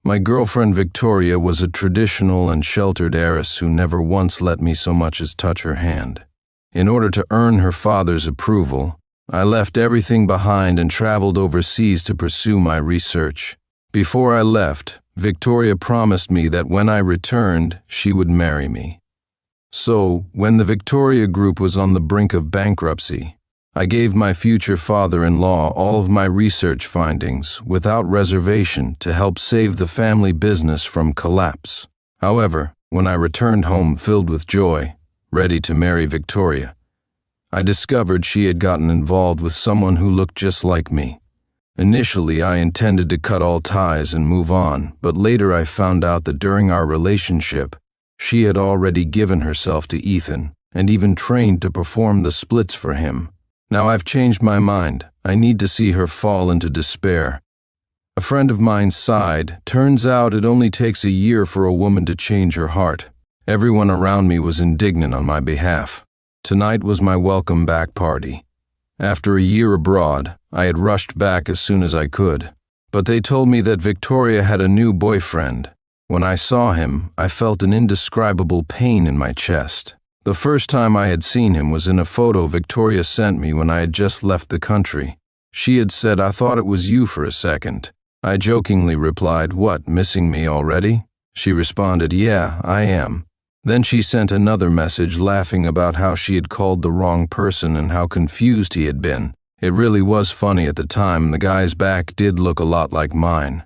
My girlfriend Victoria was a traditional and sheltered heiress who never once let me so much as touch her hand. In order to earn her father's approval, I left everything behind and traveled overseas to pursue my research. Before I left, Victoria promised me that when I returned, she would marry me. So, when the Victoria Group was on the brink of bankruptcy, I gave my future father-in-law all of my research findings without reservation to help save the family business from collapse. However, when I returned home filled with joy, ready to marry Victoria, I discovered she had gotten involved with someone who looked just like me. Initially, I intended to cut all ties and move on, but later I found out that during our relationship, she had already given herself to Ethan and even trained to perform the splits for him. Now I've changed my mind. I need to see her fall into despair. A friend of mine sighed. Turns out it only takes a year for a woman to change her heart. Everyone around me was indignant on my behalf. Tonight was my welcome back party. After a year abroad, I had rushed back as soon as I could. But they told me that Victoria had a new boyfriend. When I saw him, I felt an indescribable pain in my chest. The first time I had seen him was in a photo Victoria sent me when I had just left the country. She had said, "I thought it was you for a second." I jokingly replied, "What, missing me already?" She responded, "Yeah, I am." Then she sent another message laughing about how she had called the wrong person and how confused he had been. It really was funny at the time. The guy's back did look a lot like mine.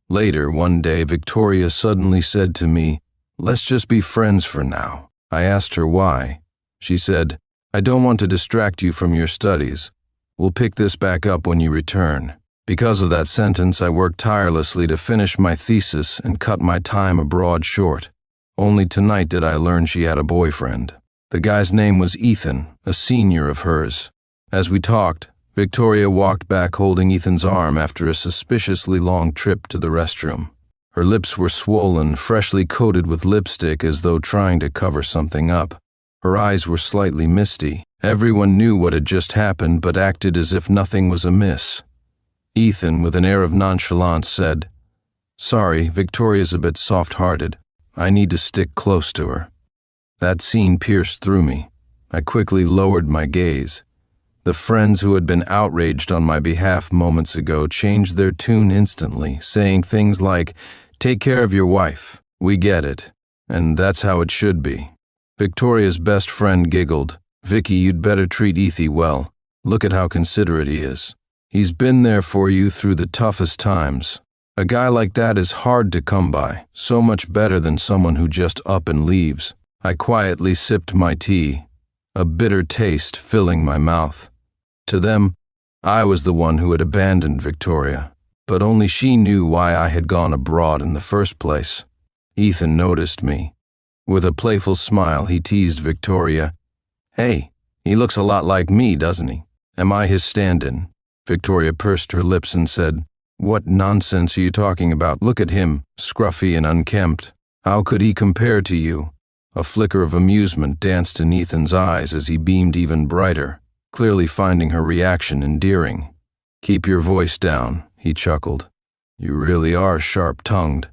Later, one day, Victoria suddenly said to me, "Let's just be friends for now." I asked her why. She said, "I don't want to distract you from your studies. We'll pick this back up when you return." Because of that sentence, I worked tirelessly to finish my thesis and cut my time abroad short. Only tonight did I learn she had a boyfriend. The guy's name was Ethan, a senior of hers. As we talked, Victoria walked back holding Ethan's arm after a suspiciously long trip to the restroom. Her lips were swollen, freshly coated with lipstick as though trying to cover something up. Her eyes were slightly misty. Everyone knew what had just happened but acted as if nothing was amiss. Ethan, with an air of nonchalance, said, "Sorry, Victoria's a bit soft-hearted. I need to stick close to her." That scene pierced through me. I quickly lowered my gaze. The friends who had been outraged on my behalf moments ago changed their tune instantly, saying things like, "Take care of your wife. We get it. And that's how it should be." Victoria's best friend giggled. "Vicky, you'd better treat Ethy well. Look at how considerate he is. He's been there for you through the toughest times. A guy like that is hard to come by, so much better than someone who just up and leaves." I quietly sipped my tea, a bitter taste filling my mouth. To them, I was the one who had abandoned Victoria, but only she knew why I had gone abroad in the first place. Ethan noticed me. With a playful smile, he teased Victoria. "Hey, he looks a lot like me, doesn't he? Am I his stand-in?" Victoria pursed her lips and said, "What nonsense are you talking about? Look at him, scruffy and unkempt. How could he compare to you?" A flicker of amusement danced in Ethan's eyes as he beamed even brighter, clearly finding her reaction endearing. "Keep your voice down," he chuckled. "You really are sharp-tongued."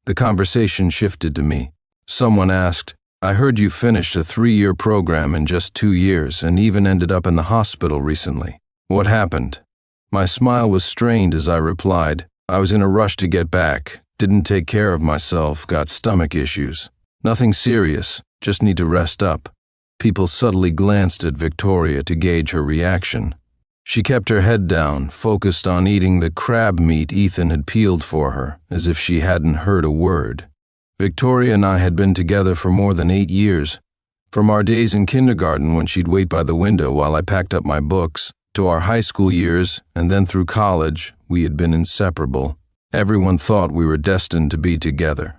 The conversation shifted to me. Someone asked, "I heard you finished a 3-year program in just 2 years and even ended up in the hospital recently. What happened?" My smile was strained as I replied, "I was in a rush to get back, didn't take care of myself, got stomach issues. Nothing serious, just need to rest up." People subtly glanced at Victoria to gauge her reaction. She kept her head down, focused on eating the crab meat Ethan had peeled for her, as if she hadn't heard a word. Victoria and I had been together for more than 8 years. From our days in kindergarten when she'd wait by the window while I packed up my books, to our high school years, and then through college, we had been inseparable. Everyone thought we were destined to be together.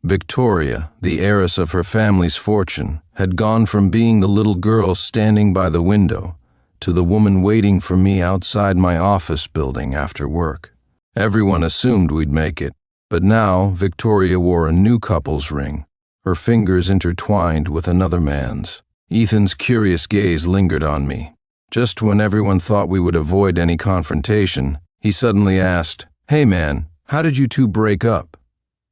Victoria, the heiress of her family's fortune, had gone from being the little girl standing by the window to the woman waiting for me outside my office building after work. Everyone assumed we'd make it, but now Victoria wore a new couple's ring, her fingers intertwined with another man's. Ethan's curious gaze lingered on me. Just when everyone thought we would avoid any confrontation, he suddenly asked, "Hey man, How did you two break up?"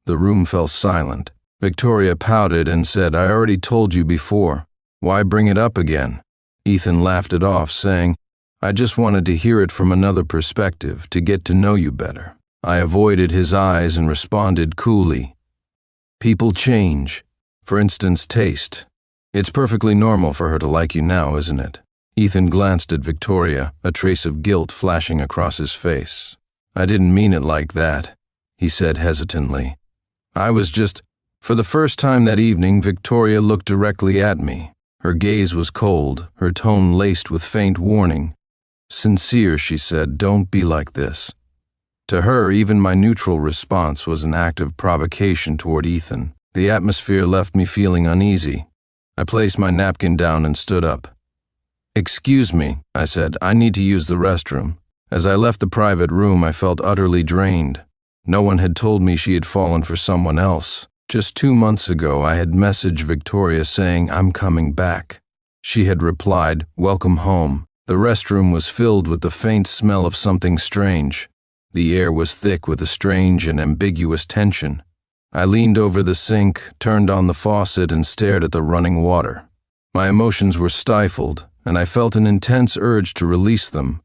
The room fell silent. Victoria pouted and said, "I already told you before. Why bring it up again?" Ethan laughed it off, saying, "I just wanted to hear it from another perspective, to get to know you better." I avoided his eyes and responded coolly, "People change. For instance, taste. It's perfectly normal for her to like you now, isn't it?" Ethan glanced at Victoria, a trace of guilt flashing across his face. "I didn't mean it like that," he said hesitantly. "I was just—" For the first time that evening, Victoria looked directly at me. Her gaze was cold, her tone laced with faint warning. "Sincere," she said, "don't be like this." To her, even my neutral response was an act of provocation toward Ethan. The atmosphere left me feeling uneasy. I placed my napkin down and stood up. "Excuse me," I said, "I need to use the restroom." As I left the private room, I felt utterly drained. No one had told me she had fallen for someone else. Just 2 months ago, I had messaged Victoria saying, "I'm coming back." She had replied, "Welcome home." The restroom was filled with the faint smell of something strange. The air was thick with a strange and ambiguous tension. I leaned over the sink, turned on the faucet, and stared at the running water. My emotions were stifled, and I felt an intense urge to release them.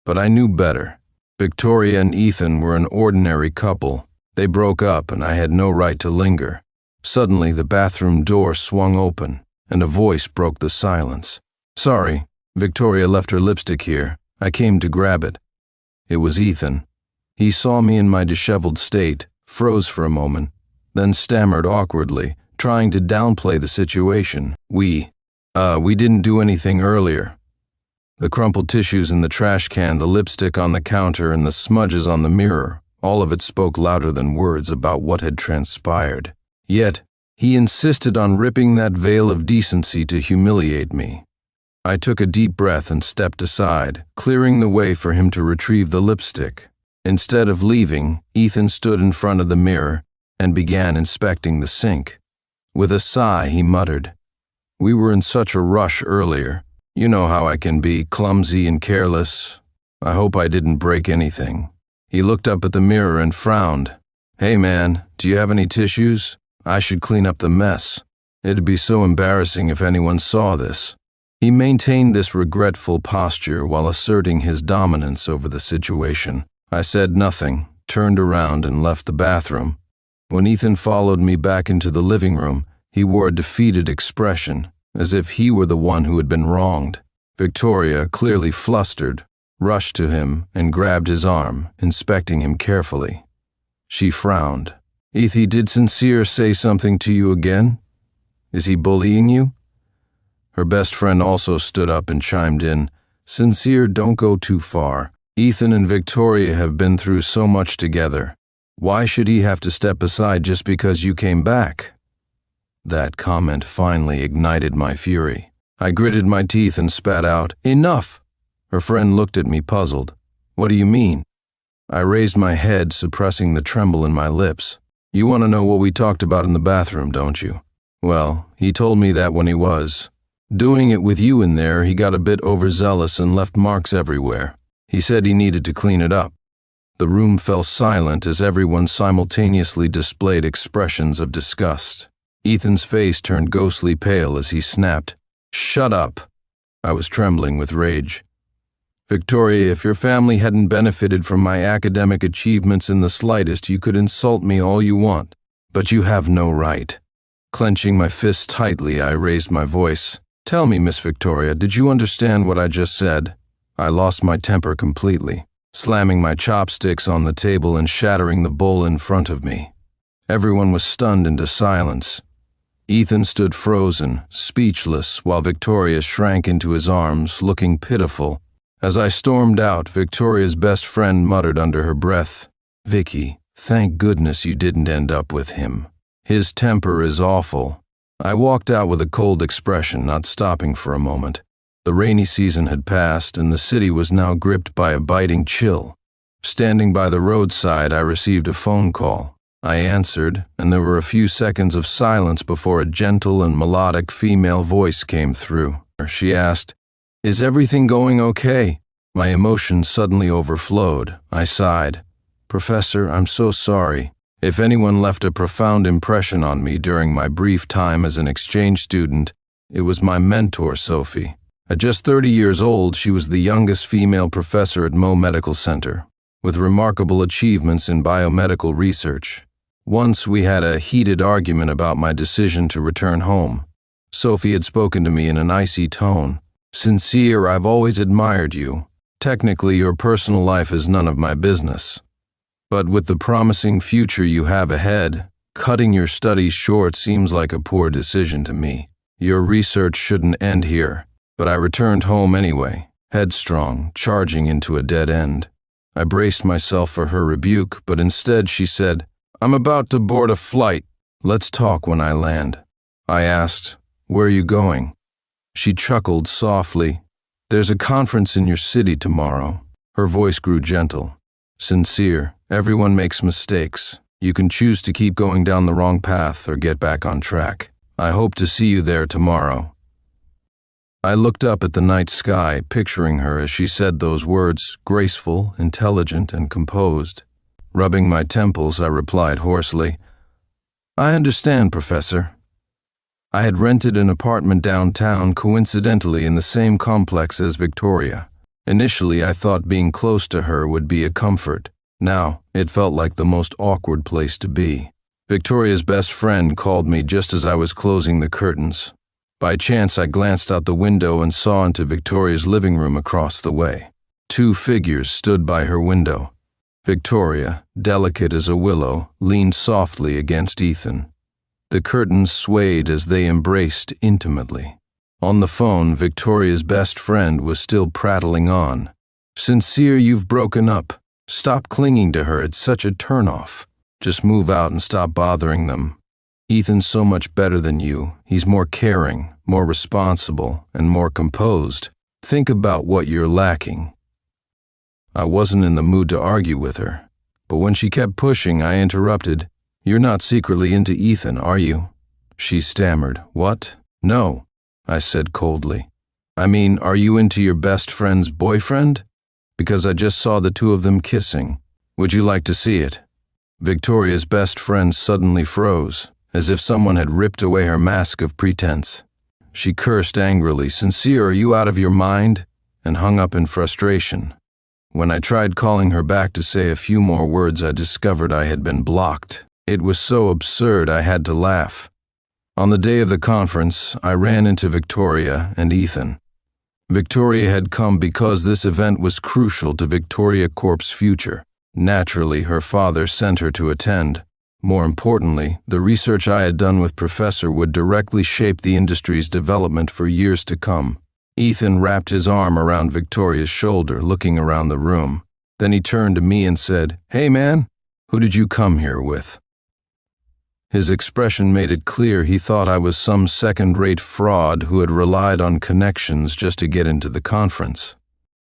But I knew better. Victoria and Ethan were an ordinary couple. They broke up, and I had no right to linger. Suddenly, the bathroom door swung open, and a voice broke the silence. "Sorry, Victoria left her lipstick here. I came to grab it." It was Ethan. He saw me in my disheveled state, froze for a moment, then stammered awkwardly, trying to downplay the situation. We didn't do anything earlier." The crumpled tissues in the trash can, the lipstick on the counter, and the smudges on the mirror, all of it spoke louder than words about what had transpired. Yet, he insisted on ripping that veil of decency to humiliate me. I took a deep breath and stepped aside, clearing the way for him to retrieve the lipstick. Instead of leaving, Ethan stood in front of the mirror and began inspecting the sink. With a sigh, he muttered, "We were in such a rush earlier. You know how I can be, clumsy and careless. I hope I didn't break anything." He looked up at the mirror and frowned. "Hey man, do you have any tissues? I should clean up the mess. It'd be so embarrassing if anyone saw this." He maintained this regretful posture while asserting his dominance over the situation. I said nothing, turned around, and left the bathroom. When Ethan followed me back into the living room, he wore a defeated expression, as if he were the one who had been wronged. Victoria, clearly flustered, rushed to him and grabbed his arm, inspecting him carefully. She frowned. "Ethy, did Sincere say something to you again? Is he bullying you?" Her best friend also stood up and chimed in, "Sincere, don't go too far. Ethan and Victoria have been through so much together. Why should he have to step aside just because you came back?" That comment finally ignited my fury. I gritted my teeth and spat out, "Enough!" Her friend looked at me puzzled. "What do you mean?" I raised my head, suppressing the tremble in my lips. "You want to know what we talked about in the bathroom, don't you? Well, he told me that when he was doing it with you in there, he got a bit overzealous and left marks everywhere. He said he needed to clean it up." The room fell silent as everyone simultaneously displayed expressions of disgust. Ethan's face turned ghostly pale as he snapped, "Shut up!" I was trembling with rage. "Victoria, if your family hadn't benefited from my academic achievements in the slightest, you could insult me all you want. But you have no right." Clenching my fists tightly, I raised my voice. "Tell me, Miss Victoria, did you understand what I just said?" I lost my temper completely, slamming my chopsticks on the table and shattering the bowl in front of me. Everyone was stunned into silence. Ethan stood frozen, speechless, while Victoria shrank into his arms, looking pitiful. As I stormed out, Victoria's best friend muttered under her breath, "Vicky, thank goodness you didn't end up with him. His temper is awful." I walked out with a cold expression, not stopping for a moment. The rainy season had passed, and the city was now gripped by a biting chill. Standing by the roadside, I received a phone call. I answered, and there were a few seconds of silence before a gentle and melodic female voice came through. She asked, "Is everything going okay?" My emotions suddenly overflowed. I sighed. Professor, I'm so sorry. If anyone left a profound impression on me during my brief time as an exchange student, it was my mentor, Sophie. At just 30 years old, she was the youngest female professor at Mo Medical Center, with remarkable achievements in biomedical research. Once we had a heated argument about my decision to return home. Sophie had spoken to me in an icy tone. Sincere, I've always admired you. Technically, your personal life is none of my business. But with the promising future you have ahead, cutting your studies short seems like a poor decision to me. Your research shouldn't end here. But I returned home anyway, headstrong, charging into a dead end. I braced myself for her rebuke, but instead she said, I'm about to board a flight. Let's talk when I land. I asked, where are you going? She chuckled softly. There's a conference in your city tomorrow. Her voice grew gentle. Sincere, everyone makes mistakes. You can choose to keep going down the wrong path or get back on track. I hope to see you there tomorrow. I looked up at the night sky, picturing her as she said those words, graceful, intelligent, and composed. Rubbing my temples, I replied hoarsely, I understand, Professor. I had rented an apartment downtown, coincidentally in the same complex as Victoria. Initially, I thought being close to her would be a comfort. Now, it felt like the most awkward place to be. Victoria's best friend called me just as I was closing the curtains. By chance, I glanced out the window and saw into Victoria's living room across the way. Two figures stood by her window. Victoria, delicate as a willow, leaned softly against Ethan. The curtains swayed as they embraced intimately. On the phone, Victoria's best friend was still prattling on. Sincere, you've broken up. Stop clinging to her, it's such a turnoff. Just move out and stop bothering them. Ethan's so much better than you. He's more caring, more responsible, and more composed. Think about what you're lacking. I wasn't in the mood to argue with her, but when she kept pushing, I interrupted. You're not secretly into Ethan, are you? She stammered. What? No, I said coldly. I mean, are you into your best friend's boyfriend? Because I just saw the two of them kissing. Would you like to see it? Victoria's best friend suddenly froze, as if someone had ripped away her mask of pretense. She cursed angrily, Sincere, are you out of your mind? And hung up in frustration. When I tried calling her back to say a few more words, I discovered I had been blocked. It was so absurd I had to laugh. On the day of the conference, I ran into Victoria and Ethan. Victoria had come because this event was crucial to Victoria Corp's future. Naturally, her father sent her to attend. More importantly, the research I had done with Professor would directly shape the industry's development for years to come. Ethan wrapped his arm around Victoria's shoulder, looking around the room. Then he turned to me and said, Hey man, who did you come here with? His expression made it clear he thought I was some second-rate fraud who had relied on connections just to get into the conference.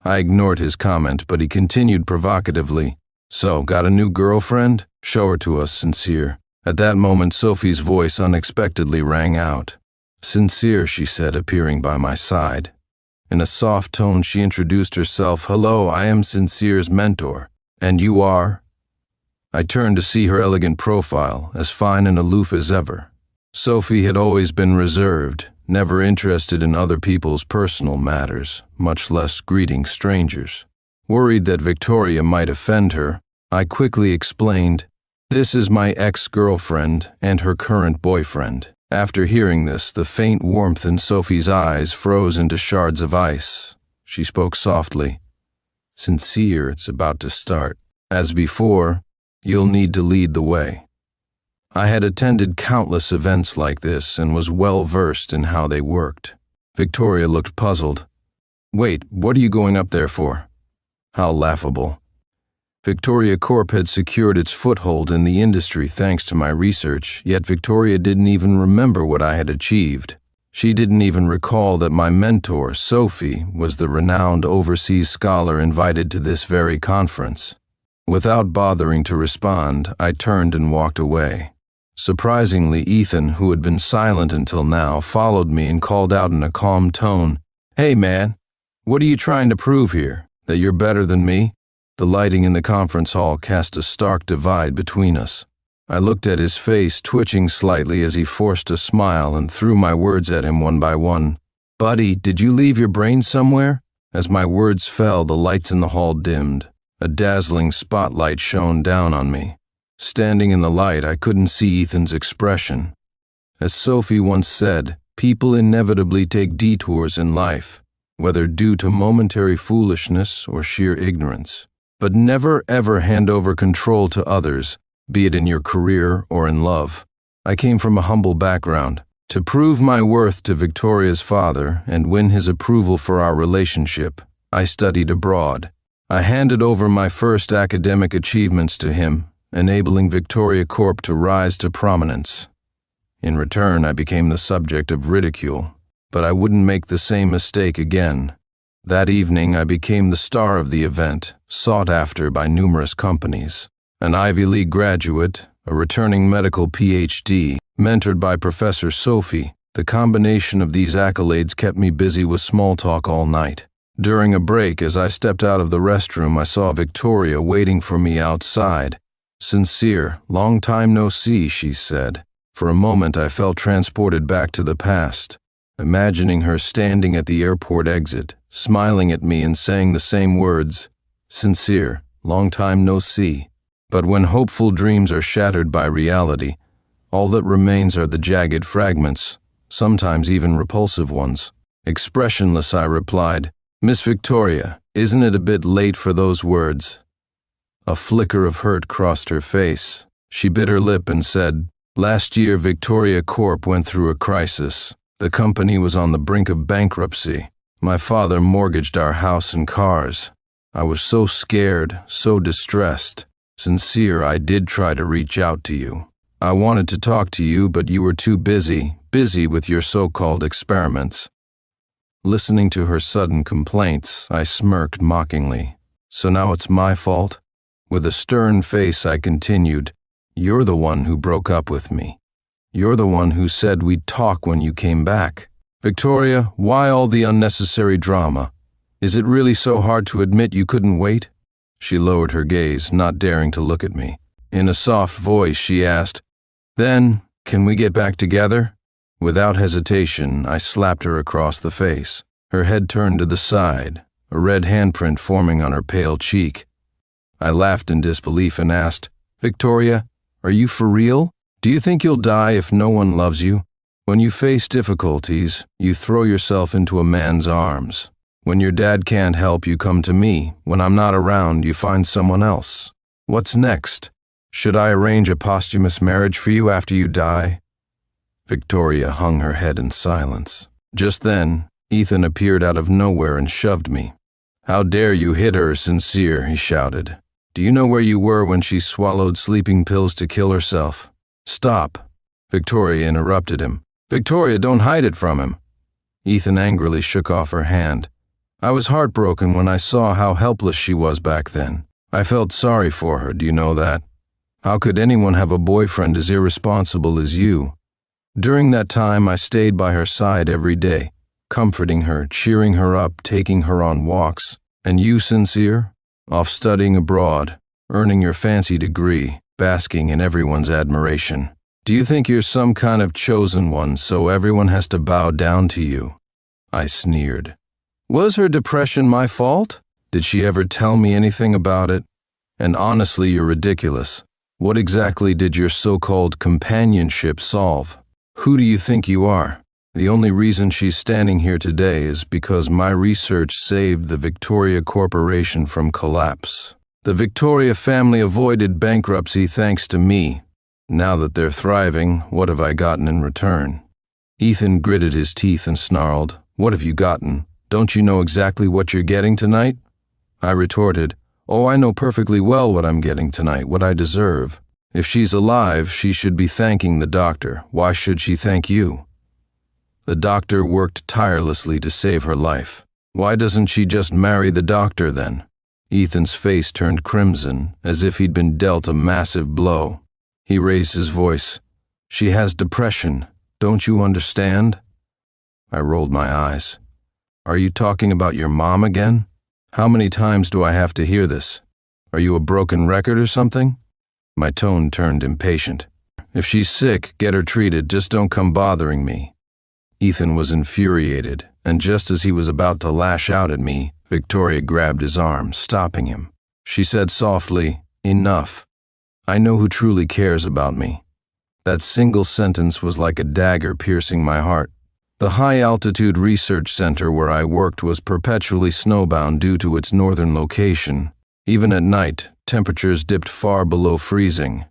I ignored his comment, but he continued provocatively, So, got a new girlfriend? Show her to us, Sincere. At that moment, Sophie's voice unexpectedly rang out. Sincere, she said, appearing by my side. In a soft tone, she introduced herself. Hello, I am Sincere's mentor. And you are? I turned to see her elegant profile, as fine and aloof as ever. Sophie had always been reserved, never interested in other people's personal matters, much less greeting strangers. Worried that Victoria might offend her, I quickly explained, This is my ex-girlfriend and her current boyfriend. After hearing this, the faint warmth in Sophie's eyes froze into shards of ice. She spoke softly. Sincere, it's about to start. As before, you'll need to lead the way. I had attended countless events like this and was well versed in how they worked. Victoria looked puzzled. Wait, what are you going up there for? How laughable. Victoria Corp had secured its foothold in the industry thanks to my research, yet Victoria didn't even remember what I had achieved. She didn't even recall that my mentor, Sophie, was the renowned overseas scholar invited to this very conference. Without bothering to respond, I turned and walked away. Surprisingly, Ethan, who had been silent until now, followed me and called out in a calm tone, Hey man, what are you trying to prove here? That you're better than me? The lighting in the conference hall cast a stark divide between us. I looked at his face, twitching slightly as he forced a smile, and threw my words at him one by one. "Buddy, did you leave your brain somewhere?" As my words fell, the lights in the hall dimmed. A dazzling spotlight shone down on me. Standing in the light, I couldn't see Ethan's expression. As Sophie once said, people inevitably take detours in life, whether due to momentary foolishness or sheer ignorance. But never ever hand over control to others, be it in your career or in love. I came from a humble background. To prove my worth to Victoria's father and win his approval for our relationship, I studied abroad. I handed over my first academic achievements to him, enabling Victoria Corp to rise to prominence. In return, I became the subject of ridicule, but I wouldn't make the same mistake again. That evening, I became the star of the event, sought after by numerous companies. An Ivy League graduate, a returning medical PhD, mentored by Professor Sophie, the combination of these accolades kept me busy with small talk all night. During a break, as I stepped out of the restroom, I saw Victoria waiting for me outside. "Sincere, long time no see," she said. For a moment, I felt transported back to the past, imagining her standing at the airport exit, smiling at me and saying the same words, "Sincere, long time no see." But when hopeful dreams are shattered by reality, all that remains are the jagged fragments, sometimes even repulsive ones. Expressionless, I replied, "Miss Victoria, isn't it a bit late for those words?" A flicker of hurt crossed her face. She bit her lip and said, "Last year, Victoria Corp went through a crisis. The company was on the brink of bankruptcy. My father mortgaged our house and cars. I was so scared, so distressed. Sincere, I did try to reach out to you. I wanted to talk to you, but you were too busy with your so-called experiments." Listening to her sudden complaints, I smirked mockingly. "So now it's my fault?" With a stern face, I continued, "You're the one who broke up with me. You're the one who said we'd talk when you came back. Victoria, why all the unnecessary drama? Is it really so hard to admit you couldn't wait?" She lowered her gaze, not daring to look at me. In a soft voice, she asked, "Then, can we get back together?" Without hesitation, I slapped her across the face. Her head turned to the side, a red handprint forming on her pale cheek. I laughed in disbelief and asked, "Victoria, are you for real? Do you think you'll die if no one loves you? When you face difficulties, you throw yourself into a man's arms. When your dad can't help, you come to me. When I'm not around, you find someone else. What's next? Should I arrange a posthumous marriage for you after you die?" Victoria hung her head in silence. Just then, Ethan appeared out of nowhere and shoved me. "How dare you hit her, Sincere," he shouted. "Do you know where you were when she swallowed sleeping pills to kill herself?" "Stop," Victoria interrupted him. "Victoria, don't hide it from him." Ethan angrily shook off her hand. "I was heartbroken when I saw how helpless she was back then. I felt sorry for her, do you know that? How could anyone have a boyfriend as irresponsible as you? During that time, I stayed by her side every day, comforting her, cheering her up, taking her on walks. And you, Sincere? Off studying abroad, earning your fancy degree, basking in everyone's admiration. Do you think you're some kind of chosen one, so everyone has to bow down to you?" I sneered. "Was her depression my fault? Did she ever tell me anything about it? And honestly, you're ridiculous. What exactly did your so-called companionship solve? Who do you think you are? The only reason she's standing here today is because my research saved the Victoria Corporation from collapse. The Victoria family avoided bankruptcy thanks to me. Now that they're thriving, what have I gotten in return?" Ethan gritted his teeth and snarled, "What have you gotten? Don't you know exactly what you're getting tonight?" I retorted, "Oh, I know perfectly well what I'm getting tonight, what I deserve. If she's alive, she should be thanking the doctor. Why should she thank you? The doctor worked tirelessly to save her life. Why doesn't she just marry the doctor then?" Ethan's face turned crimson, as if he'd been dealt a massive blow. He raised his voice. "She has depression. Don't you understand?" I rolled my eyes. "Are you talking about your mom again? How many times do I have to hear this? Are you a broken record or something? My tone turned impatient. If she's sick, get her treated, just don't come bothering me. Ethan was infuriated, and just as he was about to lash out at me, Victoria grabbed his arm, stopping him. She said softly, "Enough. I know who truly cares about me." That single sentence was like a dagger piercing my heart. The high-altitude research center where I worked was perpetually snowbound due to its northern location. Even at night, temperatures dipped far below freezing.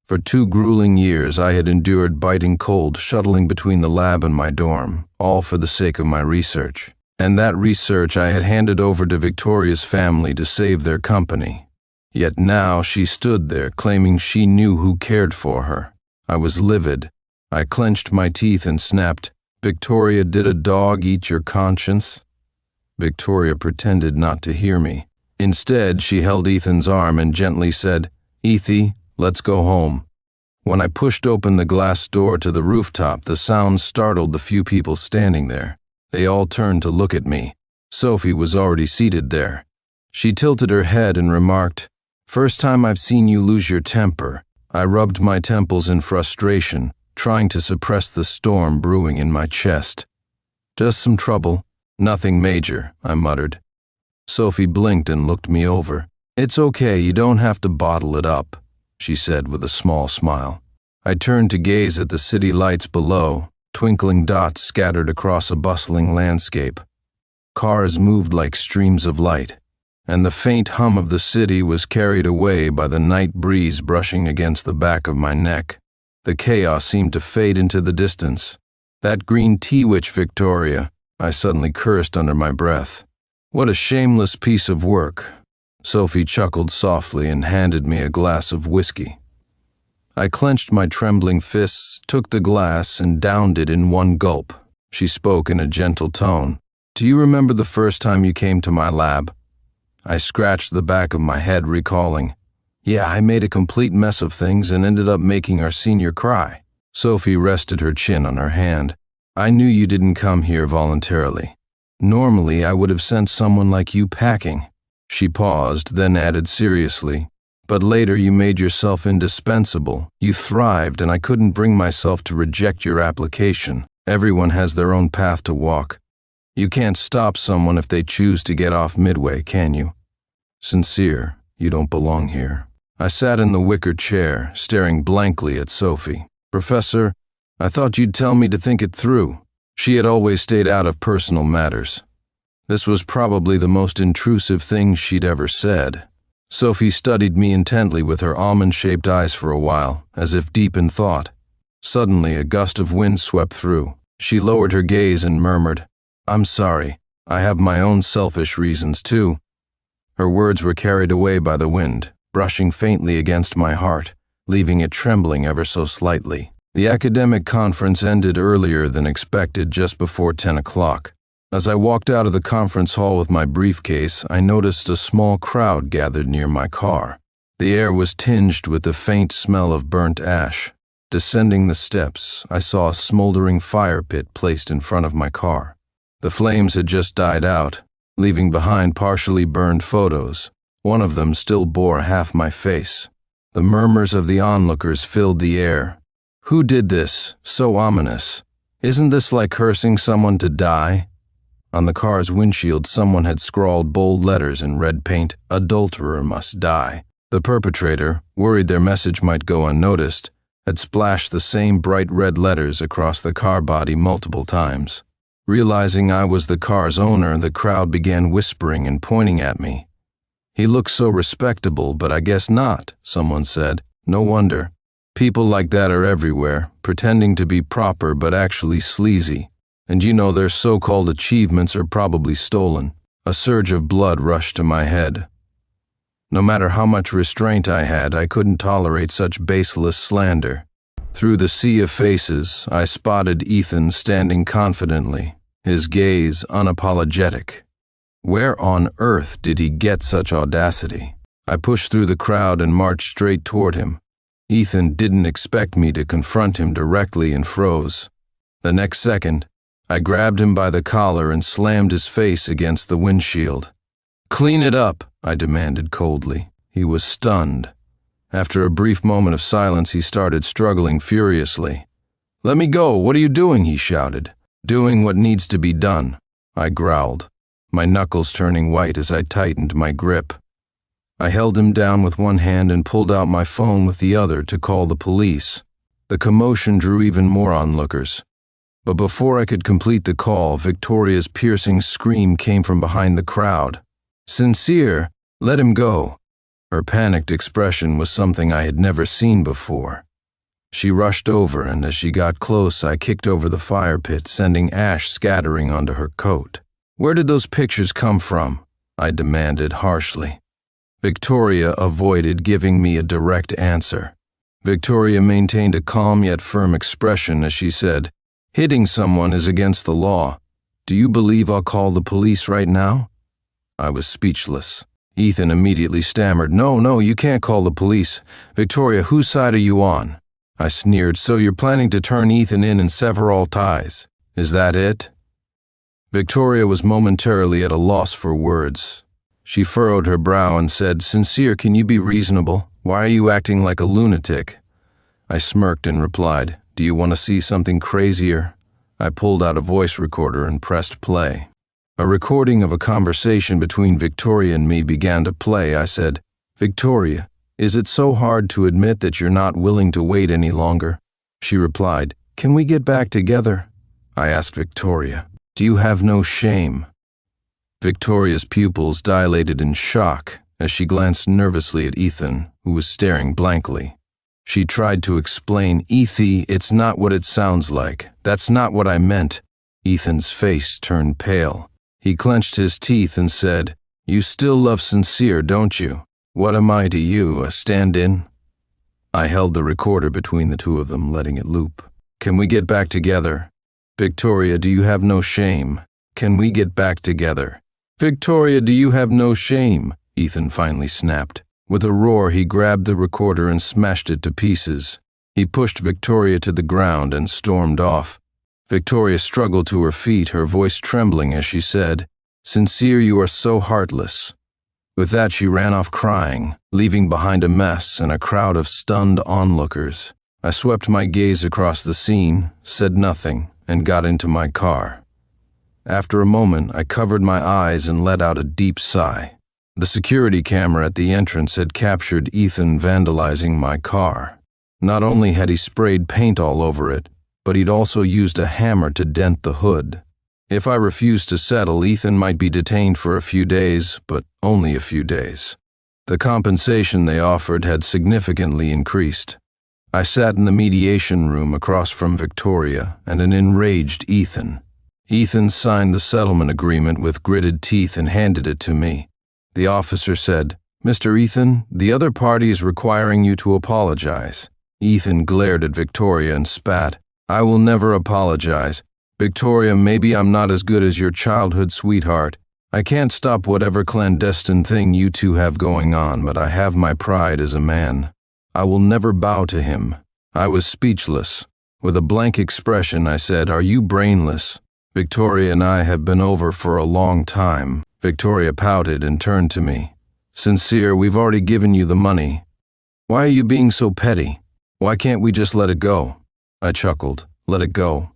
For 2 grueling years, I had endured biting cold, shuttling between the lab and my dorm, all for the sake of my research. And that research I had handed over to Victoria's family to save their company. Yet now she stood there, claiming she knew who cared for her. I was livid. I clenched my teeth and snapped, "Victoria, did a dog eat your conscience?" Victoria pretended not to hear me. Instead, she held Ethan's arm and gently said, "Ethy, let's go home." When I pushed open the glass door to the rooftop, the sound startled the few people standing there. They all turned to look at me. Sophie was already seated there. She tilted her head and remarked, "First time I've seen you lose your temper." I rubbed my temples in frustration, trying to suppress the storm brewing in my chest. "Just some trouble. Nothing major," I muttered. Sophie blinked and looked me over. "It's okay, you don't have to bottle it up," she said with a small smile. I turned to gaze at the city lights below, twinkling dots scattered across a bustling landscape. Cars moved like streams of light, and the faint hum of the city was carried away by the night breeze brushing against the back of my neck. The chaos seemed to fade into the distance. "That green tea witch, Victoria," I suddenly cursed under my breath. "What a shameless piece of work." Sophie chuckled softly and handed me a glass of whiskey. I clenched my trembling fists, took the glass, and downed it in one gulp. She spoke in a gentle tone. "Do you remember the first time you came to my lab?" I scratched the back of my head, recalling. "Yeah, I made a complete mess of things and ended up making our senior cry." Sophie rested her chin on her hand. "I knew you didn't come here voluntarily. Normally, I would have sent someone like you packing." She paused, then added seriously, "But later you made yourself indispensable. You thrived, and I couldn't bring myself to reject your application. Everyone has their own path to walk. You can't stop someone if they choose to get off midway, can you? Sincere, you don't belong here." I sat in the wicker chair, staring blankly at Sophie. "Professor, I thought you'd tell me to think it through." She had always stayed out of personal matters. This was probably the most intrusive thing she'd ever said. Sophie studied me intently with her almond-shaped eyes for a while, as if deep in thought. Suddenly, a gust of wind swept through. She lowered her gaze and murmured, "I'm sorry. I have my own selfish reasons, too." Her words were carried away by the wind, brushing faintly against my heart, leaving it trembling ever so slightly. The academic conference ended earlier than expected, just before 10 o'clock. As I walked out of the conference hall with my briefcase, I noticed a small crowd gathered near my car. The air was tinged with the faint smell of burnt ash. Descending the steps, I saw a smoldering fire pit placed in front of my car. The flames had just died out, leaving behind partially burned photos. One of them still bore half my face. The murmurs of the onlookers filled the air. "Who did this? So ominous. Isn't this like cursing someone to die?" On the car's windshield, someone had scrawled bold letters in red paint, "Adulterer must die." The perpetrator, worried their message might go unnoticed, had splashed the same bright red letters across the car body multiple times. Realizing I was the car's owner, the crowd began whispering and pointing at me. "He looks so respectable, but I guess not," someone said. "No wonder. People like that are everywhere, pretending to be proper but actually sleazy. And you know their so-called achievements are probably stolen." A surge of blood rushed to my head. No matter how much restraint I had, I couldn't tolerate such baseless slander. Through the sea of faces, I spotted Ethan standing confidently, his gaze unapologetic. Where on earth did he get such audacity? I pushed through the crowd and marched straight toward him. Ethan didn't expect me to confront him directly and froze. The next second, I grabbed him by the collar and slammed his face against the windshield. "Clean it up," I demanded coldly. He was stunned. After a brief moment of silence, he started struggling furiously. "Let me go! What are you doing?" he shouted. "Doing what needs to be done," I growled, my knuckles turning white as I tightened my grip. I held him down with one hand and pulled out my phone with the other to call the police. The commotion drew even more onlookers. But before I could complete the call, Victoria's piercing scream came from behind the crowd. "Sincere, let him go." Her panicked expression was something I had never seen before. She rushed over, and as she got close, I kicked over the fire pit, sending ash scattering onto her coat. "Where did those pictures come from?" I demanded harshly. Victoria avoided giving me a direct answer. Victoria maintained a calm yet firm expression as she said, "Hitting someone is against the law. Do you believe I'll call the police right now?" I was speechless. Ethan immediately stammered, No, you can't call the police. Victoria, whose side are you on?" I sneered, "So you're planning to turn Ethan in and sever all ties? Is that it?" Victoria was momentarily at a loss for words. She furrowed her brow and said, "Sincere, can you be reasonable? Why are you acting like a lunatic?" I smirked and replied, "Do you want to see something crazier?" I pulled out a voice recorder and pressed play. A recording of a conversation between Victoria and me began to play. I said, "Victoria, is it so hard to admit that you're not willing to wait any longer?" She replied, "Can we get back together?" I asked Victoria, "Do you have no shame?" Victoria's pupils dilated in shock as she glanced nervously at Ethan, who was staring blankly. She tried to explain, "Ethy, it's not what it sounds like. That's not what I meant." Ethan's face turned pale. He clenched his teeth and said, "You still love Sincere, don't you? What am I to you, a stand-in?" I held the recorder between the two of them, letting it loop. "Can we get back together? Victoria, do you have no shame? Can we get back together? Victoria, do you have no shame?" Ethan finally snapped. With a roar, he grabbed the recorder and smashed it to pieces. He pushed Victoria to the ground and stormed off. Victoria struggled to her feet, her voice trembling as she said, "Sincere, you are so heartless." With that, she ran off crying, leaving behind a mess and a crowd of stunned onlookers. I swept my gaze across the scene, said nothing, and got into my car. After a moment, I covered my eyes and let out a deep sigh. The security camera at the entrance had captured Ethan vandalizing my car. Not only had he sprayed paint all over it, but he'd also used a hammer to dent the hood. If I refused to settle, Ethan might be detained for a few days, but only a few days. The compensation they offered had significantly increased. I sat in the mediation room across from Victoria and an enraged Ethan. Ethan signed the settlement agreement with gritted teeth and handed it to me. The officer said, "Mr. Ethan, the other party is requiring you to apologize." Ethan glared at Victoria and spat. "I will never apologize. Victoria, maybe I'm not as good as your childhood sweetheart. I can't stop whatever clandestine thing you two have going on, but I have my pride as a man. I will never bow to him." I was speechless. With a blank expression, I said, "Are you brainless? Victoria and I have been over for a long time." Victoria pouted and turned to me. "Sincere, we've already given you the money. Why are you being so petty? Why can't we just let it go?" I chuckled. "Let it go?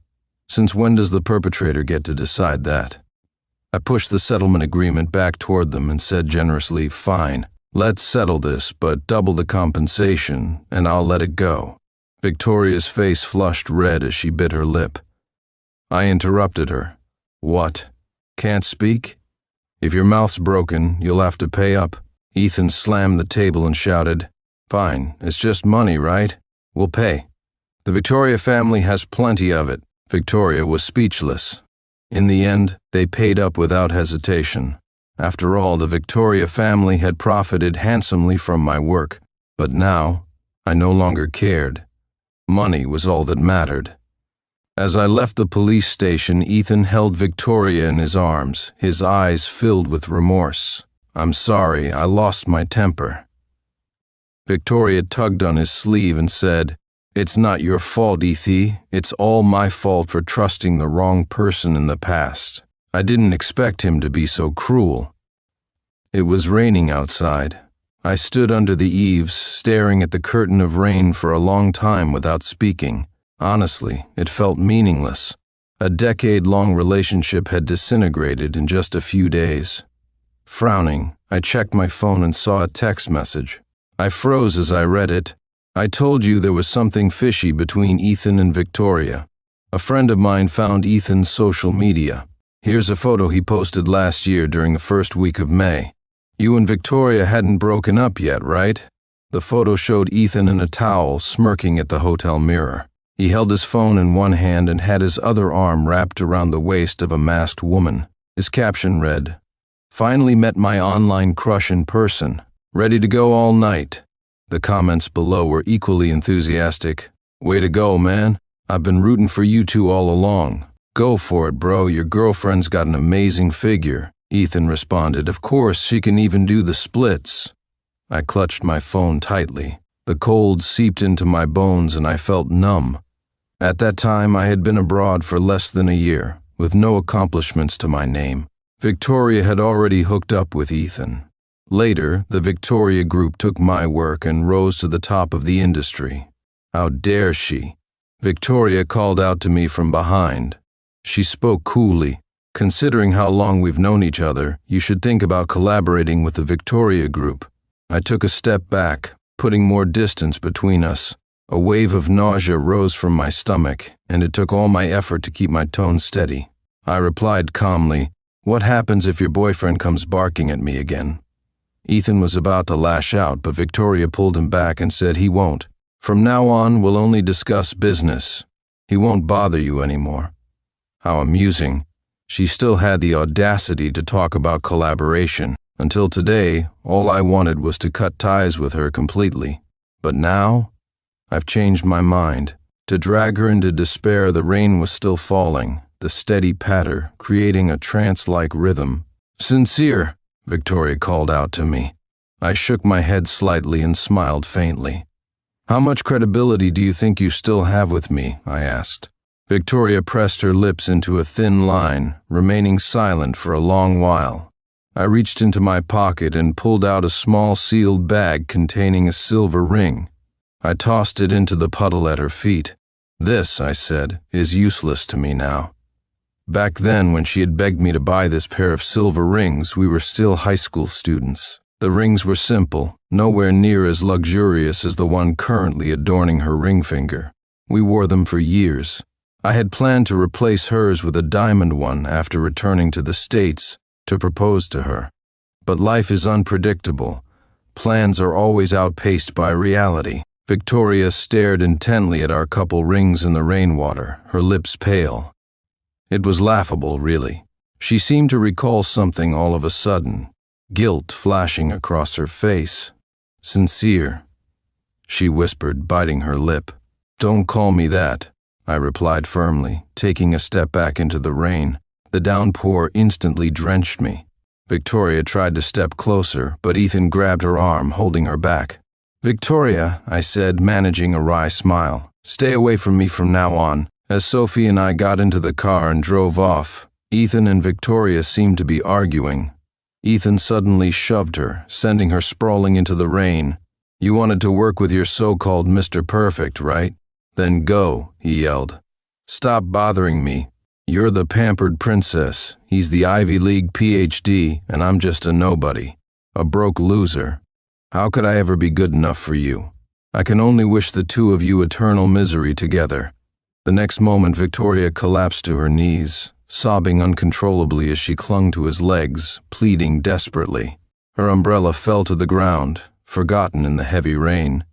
Since when does the perpetrator get to decide that?" I pushed the settlement agreement back toward them and said generously, "Fine, let's settle this, but double the compensation, and I'll let it go." Victoria's face flushed red as she bit her lip. I interrupted her. "What? Can't speak? If your mouth's broken, you'll have to pay up." Ethan slammed the table and shouted, "Fine, it's just money, right? We'll pay. The Victoria family has plenty of it." Victoria was speechless. In the end, they paid up without hesitation. After all, the Victoria family had profited handsomely from my work, but now I no longer cared. Money was all that mattered. As I left the police station, Ethan held Victoria in his arms, his eyes filled with remorse. "I'm sorry, I lost my temper." Victoria tugged on his sleeve and said, "It's not your fault, Ethy. It's all my fault for trusting the wrong person in the past. I didn't expect him to be so cruel." It was raining outside. I stood under the eaves, staring at the curtain of rain for a long time without speaking. Honestly, it felt meaningless. A decade-long relationship had disintegrated in just a few days. Frowning, I checked my phone and saw a text message. I froze as I read it. I told you there was something fishy between Ethan and Victoria. A friend of mine found Ethan's social media. Here's a photo he posted last year during the first week of May. You and Victoria hadn't broken up yet, right? The photo showed Ethan in a towel, smirking at the hotel mirror. He held his phone in one hand and had his other arm wrapped around the waist of a masked woman. His caption read, "Finally met my online crush in person. Ready to go all night." The comments below were equally enthusiastic. "Way to go, man. I've been rooting for you two all along." "Go for it, bro. Your girlfriend's got an amazing figure." Ethan responded, "Of course, she can even do the splits." I clutched my phone tightly. The cold seeped into my bones and I felt numb. At that time, I had been abroad for less than a year, with no accomplishments to my name. Victoria had already hooked up with Ethan. Later, the Victoria Group took my work and rose to the top of the industry. How dare she? Victoria called out to me from behind. She spoke coolly. "Considering how long we've known each other, you should think about collaborating with the Victoria Group." I took a step back, putting more distance between us. A wave of nausea rose from my stomach, and it took all my effort to keep my tone steady. I replied calmly, "What happens if your boyfriend comes barking at me again?" Ethan was about to lash out, but Victoria pulled him back and said he won't. "From now on, we'll only discuss business. He won't bother you anymore." How amusing. She still had the audacity to talk about collaboration. Until today, all I wanted was to cut ties with her completely. But now, I've changed my mind. To drag her into despair, the rain was still falling, the steady patter creating a trance-like rhythm. "Sincere," Victoria called out to me. I shook my head slightly and smiled faintly. "How much credibility do you think you still have with me?" I asked. Victoria pressed her lips into a thin line, remaining silent for a long while. I reached into my pocket and pulled out a small sealed bag containing a silver ring. I tossed it into the puddle at her feet. "This," I said, "is useless to me now." Back then, when she had begged me to buy this pair of silver rings, we were still high school students. The rings were simple, nowhere near as luxurious as the one currently adorning her ring finger. We wore them for years. I had planned to replace hers with a diamond one after returning to the States to propose to her. But life is unpredictable. Plans are always outpaced by reality. Victoria stared intently at our couple rings in the rainwater, her lips pale. It was laughable, really. She seemed to recall something all of a sudden, guilt flashing across her face. "Sincere," she whispered, biting her lip. "Don't call me that," I replied firmly, taking a step back into the rain. The downpour instantly drenched me. Victoria tried to step closer, but Ethan grabbed her arm, holding her back. "Victoria," I said, managing a wry smile, "stay away from me from now on." As Sophie and I got into the car and drove off, Ethan and Victoria seemed to be arguing. Ethan suddenly shoved her, sending her sprawling into the rain. "You wanted to work with your so-called Mr. Perfect, right? Then go," he yelled. "Stop bothering me. You're the pampered princess. He's the Ivy League PhD, and I'm just a nobody. A broke loser. How could I ever be good enough for you? I can only wish the two of you eternal misery together." The next moment, Victoria collapsed to her knees, sobbing uncontrollably as she clung to his legs, pleading desperately. Her umbrella fell to the ground, forgotten in the heavy rain.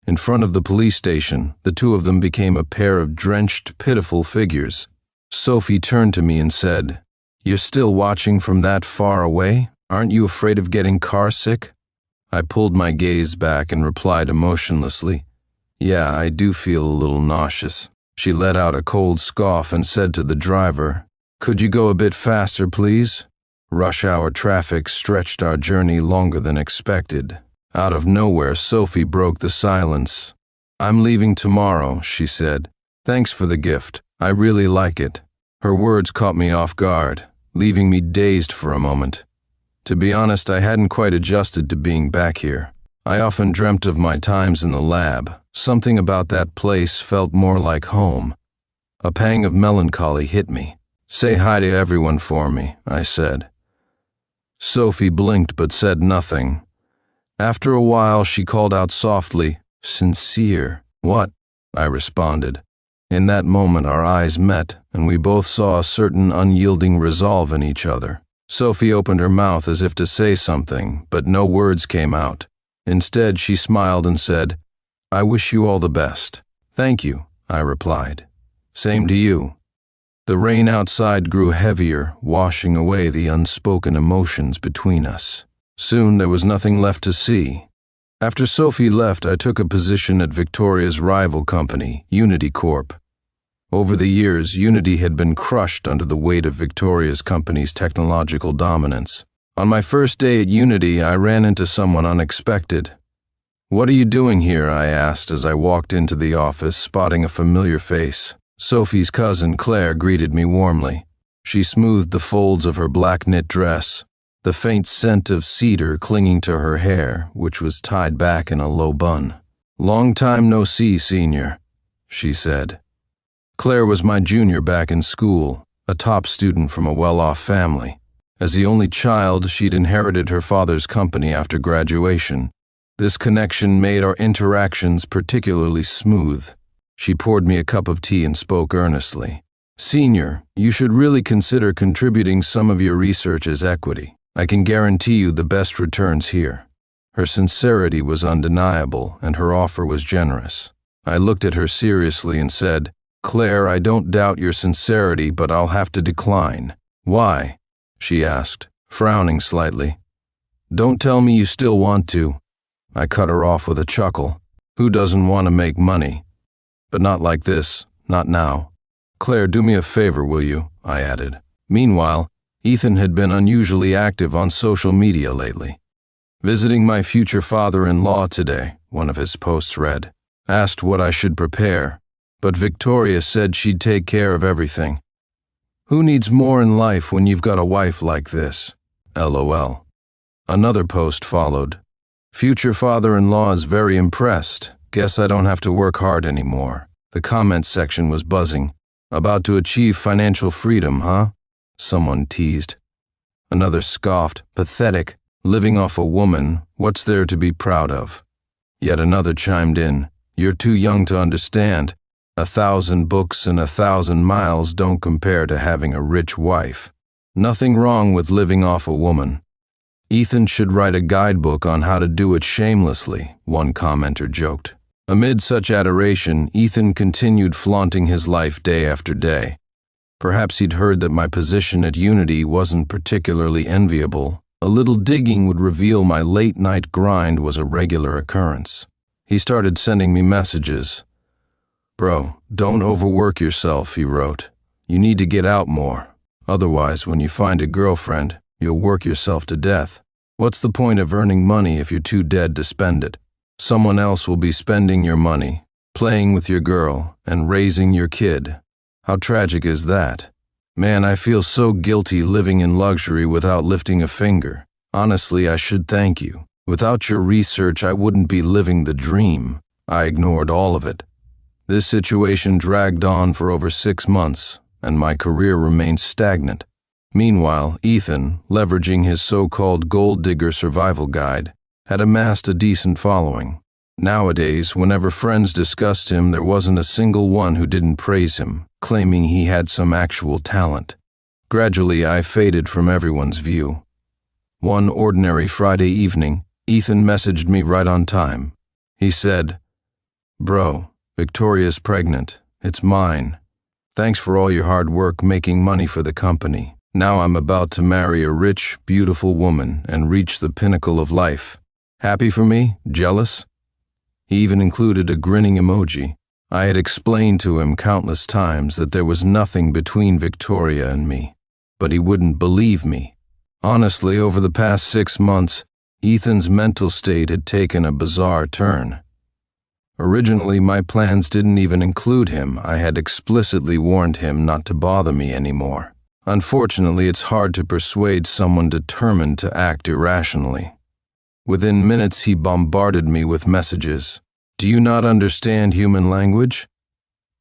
In front of the police station, the two of them became a pair of drenched, pitiful figures. Sophie turned to me and said, "You're still watching from that far away? Aren't you afraid of getting car sick?" I pulled my gaze back and replied emotionlessly, "Yeah, I do feel a little nauseous." She let out a cold scoff and said to the driver, "Could you go a bit faster, please?" Rush hour traffic stretched our journey longer than expected. Out of nowhere, Sophie broke the silence. "I'm leaving tomorrow," she said. "Thanks for the gift. I really like it." Her words caught me off guard, leaving me dazed for a moment. To be honest, I hadn't quite adjusted to being back here. I often dreamt of my times in the lab. Something about that place felt more like home. A pang of melancholy hit me. "Say hi to everyone for me," I said. Sophie blinked but said nothing. After a while, she called out softly, "Sincere." "What?" I responded. In that moment, our eyes met, and we both saw a certain unyielding resolve in each other. Sophie opened her mouth as if to say something, but no words came out. Instead, she smiled and said, "I wish you all the best." "Thank you," I replied. "Same to you." The rain outside grew heavier, washing away the unspoken emotions between us. Soon there was nothing left to see. After Sophie left, I took a position at Victoria's rival company, Unity Corp. Over the years, Unity had been crushed under the weight of Victoria's company's technological dominance. On my first day at Unity, I ran into someone unexpected. "What are you doing here?" I asked as I walked into the office, spotting a familiar face. Sophie's cousin, Claire, greeted me warmly. She smoothed the folds of her black knit dress, the faint scent of cedar clinging to her hair, which was tied back in a low bun. "Long time no see, senior," she said. Claire was my junior back in school, a top student from a well-off family. As the only child, she'd inherited her father's company after graduation. This connection made our interactions particularly smooth. She poured me a cup of tea and spoke earnestly. "Senior, you should really consider contributing some of your research as equity. I can guarantee you the best returns here." Her sincerity was undeniable, and her offer was generous. I looked at her seriously and said, "Claire, I don't doubt your sincerity, but I'll have to decline." "Why?" she asked, frowning slightly. "Don't tell me you still want to." I cut her off with a chuckle. Who doesn't want to make money? But not like this, not now. "Claire, do me a favor, will you?" I added. Meanwhile, Ethan had been unusually active on social media lately. "Visiting my future father-in-law today," one of his posts read. Asked what I should prepare, but Victoria said she'd take care of everything. Who needs more in life when you've got a wife like this? LOL. Another post followed. "Future father-in-law is very impressed. Guess I don't have to work hard anymore." The comments section was buzzing. "About to achieve financial freedom, huh?" Someone teased. Another scoffed. "Pathetic. Living off a woman, what's there to be proud of?" Yet another chimed in. "You're too young to understand. 1,000 books and 1,000 miles don't compare to having a rich wife. Nothing wrong with living off a woman. Ethan should write a guidebook on how to do it shamelessly," one commenter joked. Amid such adoration, Ethan continued flaunting his life day after day. Perhaps he'd heard that my position at Unity wasn't particularly enviable. A little digging would reveal my late-night grind was a regular occurrence. He started sending me messages. "Bro, don't overwork yourself," he wrote. "You need to get out more. Otherwise, when you find a girlfriend, you'll work yourself to death. What's the point of earning money if you're too dead to spend it? Someone else will be spending your money, playing with your girl, and raising your kid. How tragic is that? Man, I feel so guilty living in luxury without lifting a finger. Honestly, I should thank you. Without your research, I wouldn't be living the dream." I ignored all of it. This situation dragged on for over 6 months, and my career remained stagnant. Meanwhile, Ethan, leveraging his so-called gold digger survival guide, had amassed a decent following. Nowadays, whenever friends discussed him, there wasn't a single one who didn't praise him, claiming he had some actual talent. Gradually, I faded from everyone's view. One ordinary Friday evening, Ethan messaged me right on time. He said, "Bro, Victoria's pregnant. It's mine. Thanks for all your hard work making money for the company. Now I'm about to marry a rich, beautiful woman and reach the pinnacle of life. Happy for me? Jealous?" He even included a grinning emoji. I had explained to him countless times that there was nothing between Victoria and me, but he wouldn't believe me. Honestly, over the past 6 months, Ethan's mental state had taken a bizarre turn. Originally, my plans didn't even include him. I had explicitly warned him not to bother me anymore. Unfortunately, it's hard to persuade someone determined to act irrationally. Within minutes, he bombarded me with messages. Do you not understand human language?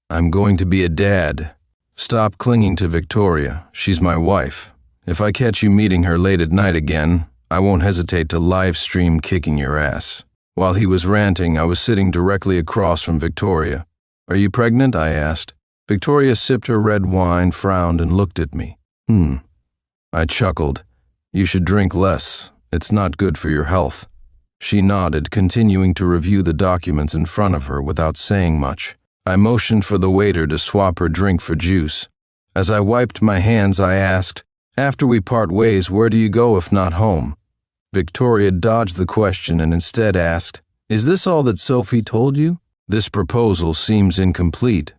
I'm going to be a dad. Stop clinging to Victoria. She's my wife. If I catch you meeting her late at night again, I won't hesitate to live stream kicking your ass. While he was ranting, I was sitting directly across from Victoria. Are you pregnant? I asked. Victoria sipped her red wine, frowned, and looked at me. I chuckled. You should drink less. It's not good for your health. She nodded, continuing to review the documents in front of her without saying much. I motioned for the waiter to swap her drink for juice. As I wiped my hands, I asked, after we part ways, where do you go if not home? Victoria dodged the question and instead asked, is this all that Sophie told you? This proposal seems incomplete.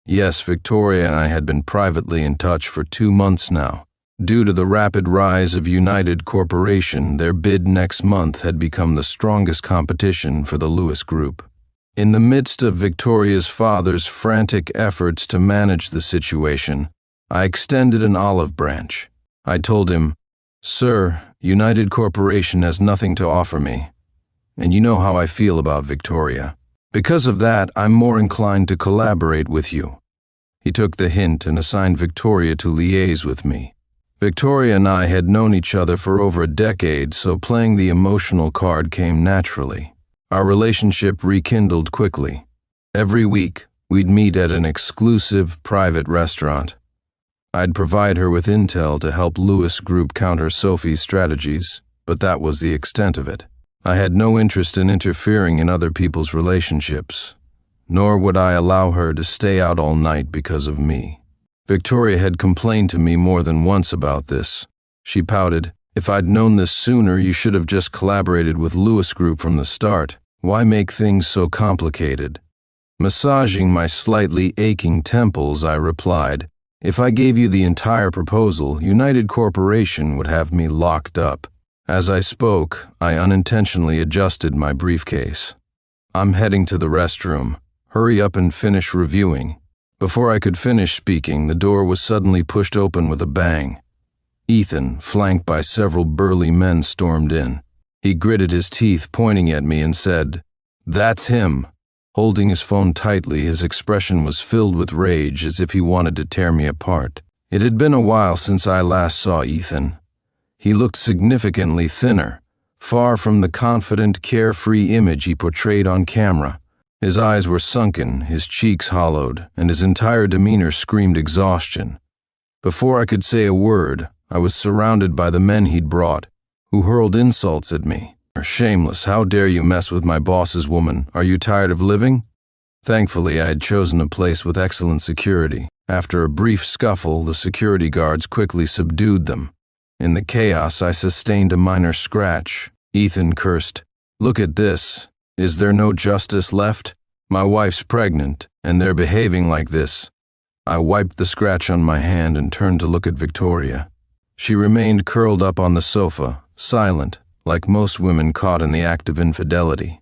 Yes, Victoria and I had been privately in touch for 2 months now. Due to the rapid rise of United Corporation, their bid next month had become the strongest competition for the Lewis Group. In the midst of Victoria's father's frantic efforts to manage the situation, I extended an olive branch. I told him, Sir, United Corporation has nothing to offer me, and you know how I feel about Victoria. Because of that, I'm more inclined to collaborate with you. He took the hint and assigned Victoria to liaise with me. Victoria and I had known each other for over a decade, so playing the emotional card came naturally. Our relationship rekindled quickly. Every week, we'd meet at an exclusive private restaurant. I'd provide her with intel to help Lewis Group counter Sophie's strategies, but that was the extent of it. I had no interest in interfering in other people's relationships, nor would I allow her to stay out all night because of me. Victoria had complained to me more than once about this. She pouted, if I'd known this sooner, you should have just collaborated with Lewis Group from the start. Why make things so complicated? Massaging my slightly aching temples, I replied, if I gave you the entire proposal, United Corporation would have me locked up. As I spoke, I unintentionally adjusted my briefcase. I'm heading to the restroom. Hurry up and finish reviewing. Before I could finish speaking, the door was suddenly pushed open with a bang. Ethan, flanked by several burly men, stormed in. He gritted his teeth, pointing at me, and said, That's him. Holding his phone tightly, his expression was filled with rage, as if he wanted to tear me apart. It had been a while since I last saw Ethan. He looked significantly thinner, far from the confident, carefree image he portrayed on camera. His eyes were sunken, his cheeks hollowed, and his entire demeanor screamed exhaustion. Before I could say a word, I was surrounded by the men he'd brought, who hurled insults at me. Shameless, how dare you mess with my boss's woman? Are you tired of living? Thankfully, I had chosen a place with excellent security. After a brief scuffle, the security guards quickly subdued them. In the chaos, I sustained a minor scratch. Ethan cursed, Look at this. Is there no justice left? My wife's pregnant, and they're behaving like this. I wiped the scratch on my hand and turned to look at Victoria. She remained curled up on the sofa, silent, like most women caught in the act of infidelity.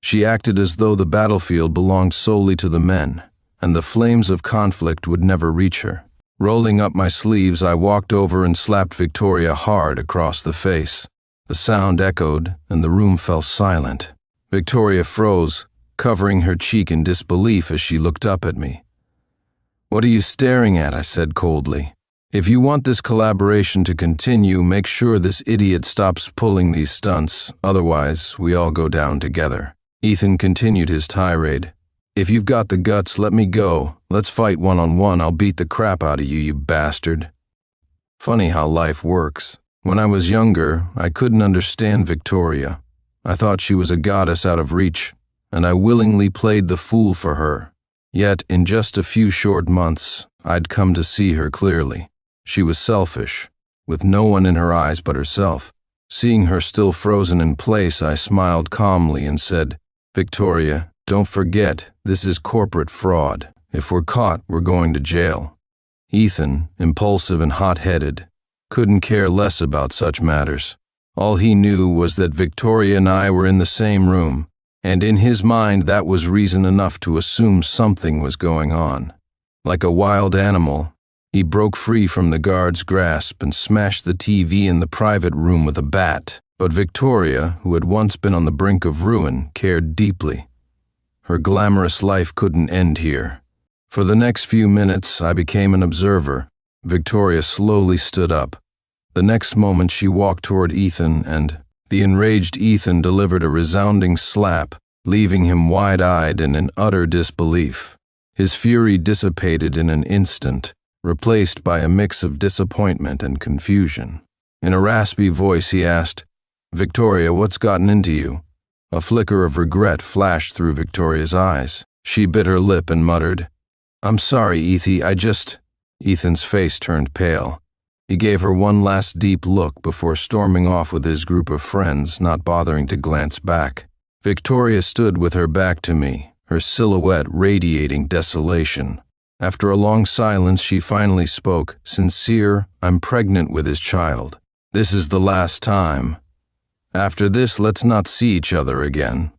She acted as though the battlefield belonged solely to the men, and the flames of conflict would never reach her. Rolling up my sleeves, I walked over and slapped Victoria hard across the face. The sound echoed, and the room fell silent. Victoria froze, covering her cheek in disbelief as she looked up at me. What are you staring at? I said coldly. If you want this collaboration to continue, make sure this idiot stops pulling these stunts, otherwise we all go down together. Ethan continued his tirade. If you've got the guts, let me go. Let's fight one-on-one. I'll beat the crap out of you, you bastard. Funny how life works. When I was younger, I couldn't understand Victoria. I thought she was a goddess out of reach, and I willingly played the fool for her. Yet, in just a few short months, I'd come to see her clearly. She was selfish, with no one in her eyes but herself. Seeing her still frozen in place, I smiled calmly and said, Victoria, don't forget, this is corporate fraud. If we're caught, we're going to jail. Ethan, impulsive and hot-headed, couldn't care less about such matters. All he knew was that Victoria and I were in the same room, and in his mind that was reason enough to assume something was going on. Like a wild animal, he broke free from the guard's grasp and smashed the TV in the private room with a bat. But Victoria, who had once been on the brink of ruin, cared deeply. Her glamorous life couldn't end here. For the next few minutes, I became an observer. Victoria slowly stood up. The next moment, she walked toward Ethan, and the enraged Ethan delivered a resounding slap, leaving him wide-eyed and in utter disbelief. His fury dissipated in an instant, replaced by a mix of disappointment and confusion. In a raspy voice, he asked, "Victoria, what's gotten into you?" A flicker of regret flashed through Victoria's eyes. She bit her lip and muttered, "I'm sorry, Ethy, Ethan's face turned pale. He gave her one last deep look before storming off with his group of friends, not bothering to glance back. Victoria stood with her back to me, her silhouette radiating desolation. After a long silence, she finally spoke, "Sincere, I'm pregnant with his child. This is the last time. After this, let's not see each other again."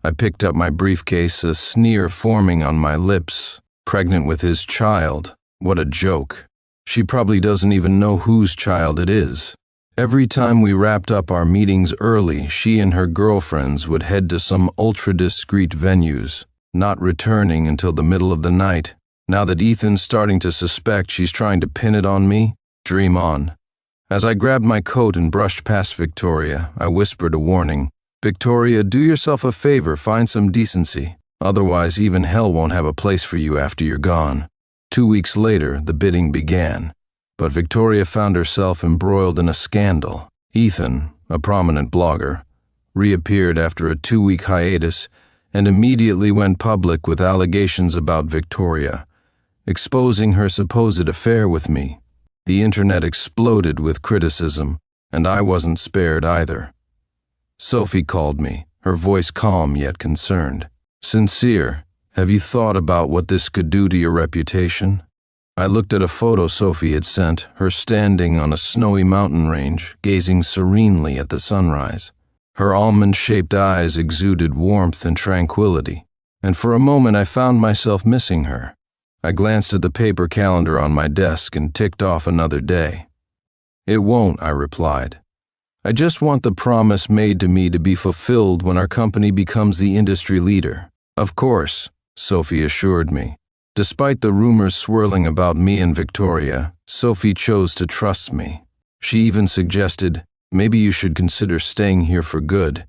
I picked up my briefcase, a sneer forming on my lips. Pregnant with his child. What a joke. She probably doesn't even know whose child it is. Every time we wrapped up our meetings early, she and her girlfriends would head to some ultra-discreet venues, not returning until the middle of the night. Now that Ethan's starting to suspect she's trying to pin it on me, dream on. As I grabbed my coat and brushed past Victoria, I whispered a warning. "Victoria, do yourself a favor, find some decency. Otherwise, even hell won't have a place for you after you're gone." 2 weeks later, the bidding began, but Victoria found herself embroiled in a scandal. Ethan, a prominent blogger, reappeared after a 2-week hiatus and immediately went public with allegations about Victoria, exposing her supposed affair with me. The internet exploded with criticism, and I wasn't spared either. Sophie called me, her voice calm yet concerned. "Sincere, have you thought about what this could do to your reputation?" I looked at a photo Sophie had sent, her standing on a snowy mountain range, gazing serenely at the sunrise. Her almond-shaped eyes exuded warmth and tranquility, and for a moment I found myself missing her. I glanced at the paper calendar on my desk and ticked off another day. "It won't," I replied. "I just want the promise made to me to be fulfilled when our company becomes the industry leader." "Of course," Sophie assured me. Despite the rumors swirling about me and Victoria, Sophie chose to trust me. She even suggested, "Maybe you should consider staying here for good."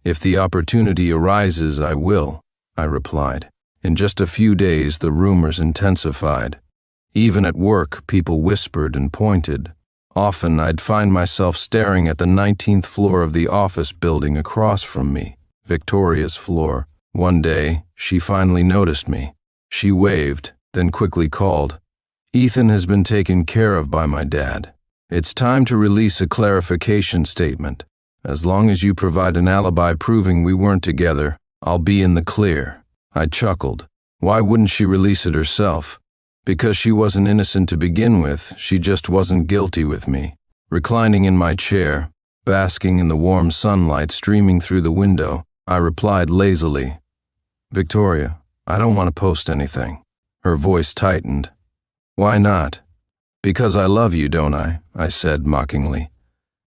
"If the opportunity arises, I will," I replied. In just a few days, the rumors intensified. Even at work, people whispered and pointed. Often, I'd find myself staring at the 19th floor of the office building across from me, Victoria's floor. One day, she finally noticed me. She waved, then quickly called, "Ethan has been taken care of by my dad. It's time to release a clarification statement. As long as you provide an alibi proving we weren't together, I'll be in the clear." I chuckled. Why wouldn't she release it herself? Because she wasn't innocent to begin with, she just wasn't guilty with me. Reclining in my chair, basking in the warm sunlight streaming through the window, I replied lazily, "Victoria, I don't want to post anything." Her voice tightened. "Why not?" "Because I love you, don't I?" I said mockingly.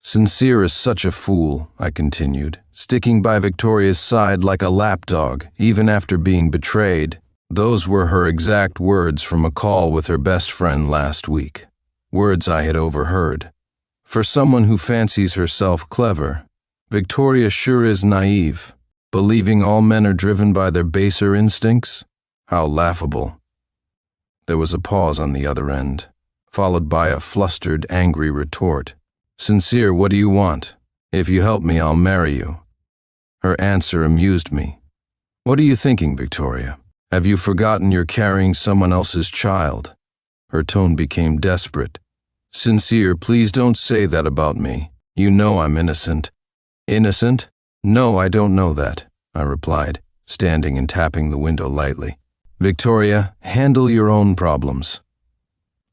"Sincere is such a fool," I continued, sticking by Victoria's side like a lapdog, even after being betrayed. Those were her exact words from a call with her best friend last week. Words I had overheard. For someone who fancies herself clever, Victoria sure is naive, believing all men are driven by their baser instincts. How laughable. There was a pause on the other end, followed by a flustered, angry retort. "Sincere, what do you want? If you help me, I'll marry you." Her answer amused me. "What are you thinking, Victoria? Have you forgotten you're carrying someone else's child?" Her tone became desperate. "Sincere, please don't say that about me. You know I'm innocent." "Innocent? No, I don't know that," I replied, standing and tapping the window lightly. "Victoria, handle your own problems."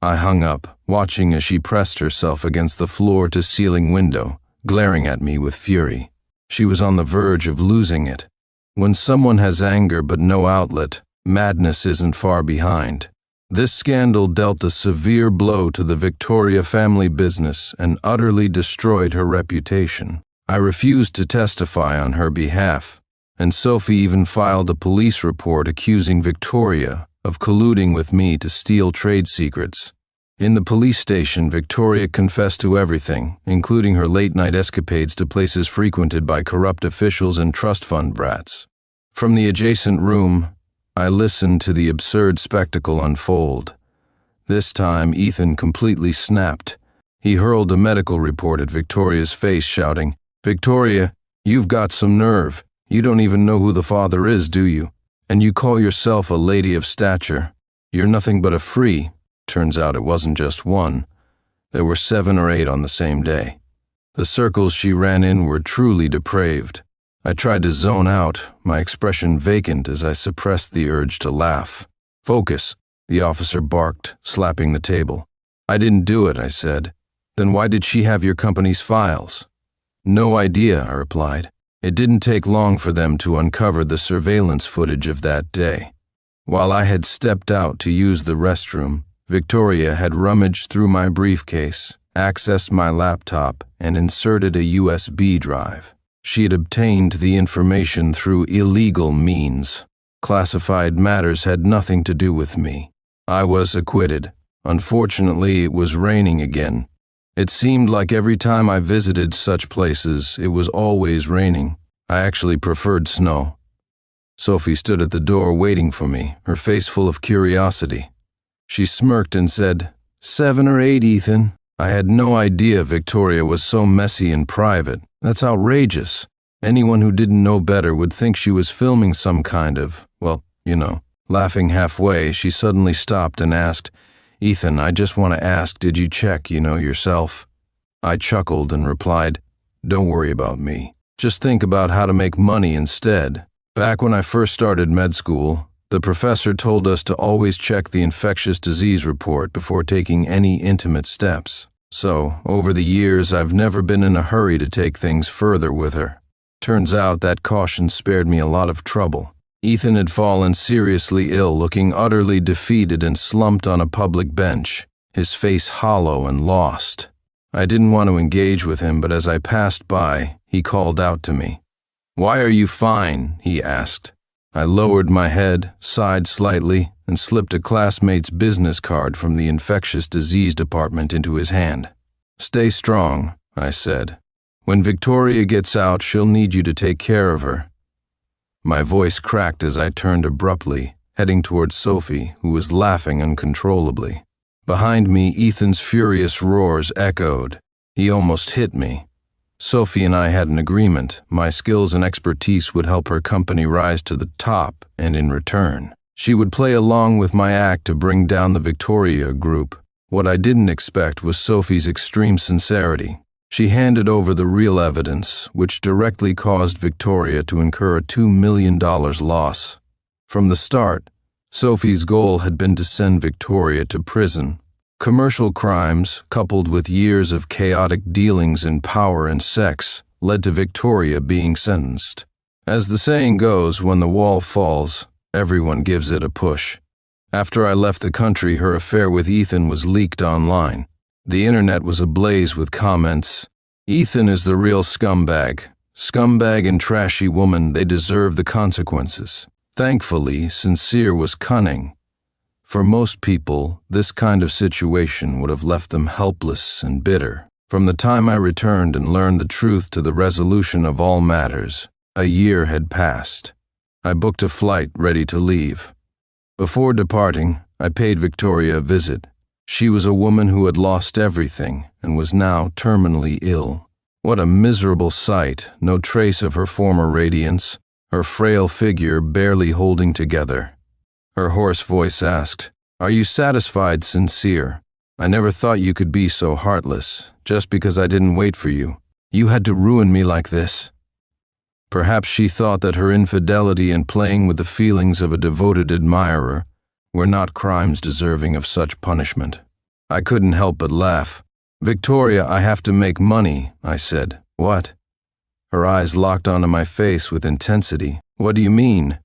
I hung up, watching as she pressed herself against the floor-to-ceiling window, glaring at me with fury. She was on the verge of losing it. When someone has anger but no outlet, madness isn't far behind. This scandal dealt a severe blow to the Victoria family business and utterly destroyed her reputation. I refused to testify on her behalf, and Sophie even filed a police report accusing Victoria of colluding with me to steal trade secrets. In the police station, Victoria confessed to everything, including her late-night escapades to places frequented by corrupt officials and trust fund brats. From the adjacent room, I listened to the absurd spectacle unfold. This time, Ethan completely snapped. He hurled a medical report at Victoria's face, shouting, "Victoria, you've got some nerve. You don't even know who the father is, do you? And you call yourself a lady of stature. You're nothing but a free." Turns out it wasn't just one. There were 7 or 8 on the same day. The circles she ran in were truly depraved. I tried to zone out, my expression vacant as I suppressed the urge to laugh. "Focus," the officer barked, slapping the table. "I didn't do it," I said. "Then why did she have your company's files?" "No idea," I replied. It didn't take long for them to uncover the surveillance footage of that day. While I had stepped out to use the restroom, Victoria had rummaged through my briefcase, accessed my laptop, and inserted a USB drive. She had obtained the information through illegal means. Classified matters had nothing to do with me. I was acquitted. Unfortunately, it was raining again. It seemed like every time I visited such places, it was always raining. I actually preferred snow. Sophie stood at the door waiting for me, her face full of curiosity. She smirked and said, 7 or 8, Ethan. I had no idea Victoria was so messy and private. That's outrageous. Anyone who didn't know better would think she was filming some kind of, well, you know. Laughing halfway, she suddenly stopped and asked, "Ethan, I just want to ask, did you check, yourself?" I chuckled and replied, "Don't worry about me. Just think about how to make money instead." Back when I first started med school, the professor told us to always check the infectious disease report before taking any intimate steps. So, over the years, I've never been in a hurry to take things further with her. Turns out that caution spared me a lot of trouble. Ethan had fallen seriously ill, looking utterly defeated and slumped on a public bench, his face hollow and lost. I didn't want to engage with him, but as I passed by, he called out to me. "Why are you fine?" he asked. I lowered my head, sighed slightly, and slipped a classmate's business card from the infectious disease department into his hand. "Stay strong," I said. "When Victoria gets out, she'll need you to take care of her." My voice cracked as I turned abruptly, heading towards Sophie, who was laughing uncontrollably. Behind me, Ethan's furious roars echoed. He almost hit me. Sophie and I had an agreement. My skills and expertise would help her company rise to the top, and in return, she would play along with my act to bring down the Victoria group. What I didn't expect was Sophie's extreme sincerity. She handed over the real evidence, which directly caused Victoria to incur a $2 million loss. From the start, Sophie's goal had been to send Victoria to prison. Commercial crimes, coupled with years of chaotic dealings in power and sex, led to Victoria being sentenced. As the saying goes, when the wall falls, everyone gives it a push. After I left the country, her affair with Ethan was leaked online. The internet was ablaze with comments. "Ethan is the real scumbag. Scumbag and trashy woman, they deserve the consequences." Thankfully, Sincere was cunning. For most people, this kind of situation would have left them helpless and bitter. From the time I returned and learned the truth to the resolution of all matters, a year had passed. I booked a flight ready to leave. Before departing, I paid Victoria a visit. She was a woman who had lost everything and was now terminally ill. What a miserable sight, no trace of her former radiance, her frail figure barely holding together. Her hoarse voice asked, "Are you satisfied, Sincere? I never thought you could be so heartless, just because I didn't wait for you. You had to ruin me like this." Perhaps she thought that her infidelity and playing with the feelings of a devoted admirer were not crimes deserving of such punishment. I couldn't help but laugh. "Victoria, I have to make money," I said. "What?" Her eyes locked onto my face with intensity. "What do you mean?"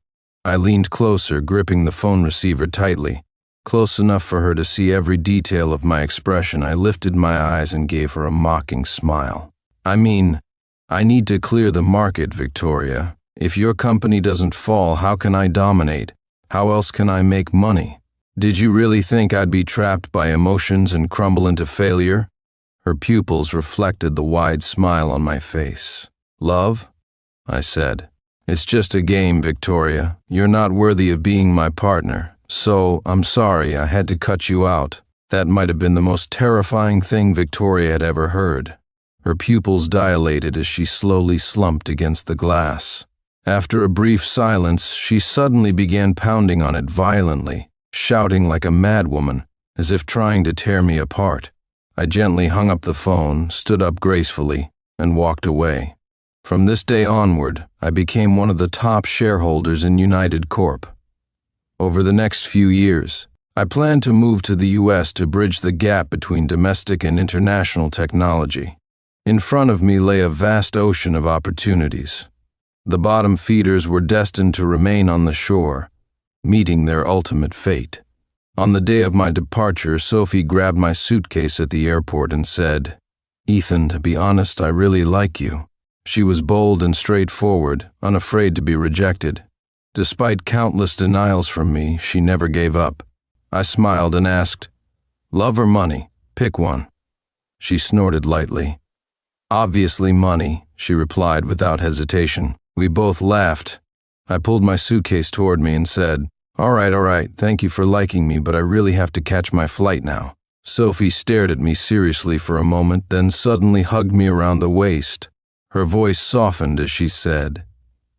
I leaned closer, gripping the phone receiver tightly. Close enough for her to see every detail of my expression, I lifted my eyes and gave her a mocking smile. I need to clear the market, Victoria. If your company doesn't fall, how can I dominate? How else can I make money? Did you really think I'd be trapped by emotions and crumble into failure? Her pupils reflected the wide smile on my face. Love? I said. It's just a game, Victoria. You're not worthy of being my partner. So, I'm sorry I had to cut you out. That might have been the most terrifying thing Victoria had ever heard. Her pupils dilated as she slowly slumped against the glass. After a brief silence, she suddenly began pounding on it violently, shouting like a madwoman, as if trying to tear me apart. I gently hung up the phone, stood up gracefully, and walked away. From this day onward, I became one of the top shareholders in United Corp. Over the next few years, I planned to move to the US to bridge the gap between domestic and international technology. In front of me lay a vast ocean of opportunities. The bottom feeders were destined to remain on the shore, meeting their ultimate fate. On the day of my departure, Sophie grabbed my suitcase at the airport and said, "Ethan, to be honest, I really like you." She was bold and straightforward, unafraid to be rejected. Despite countless denials from me, she never gave up. I smiled and asked, "Love or money? Pick one." She snorted lightly. "Obviously money," she replied without hesitation. We both laughed. I pulled my suitcase toward me and said, all right, thank you for liking me, but I really have to catch my flight now." Sophie stared at me seriously for a moment, then suddenly hugged me around the waist. Her voice softened as she said,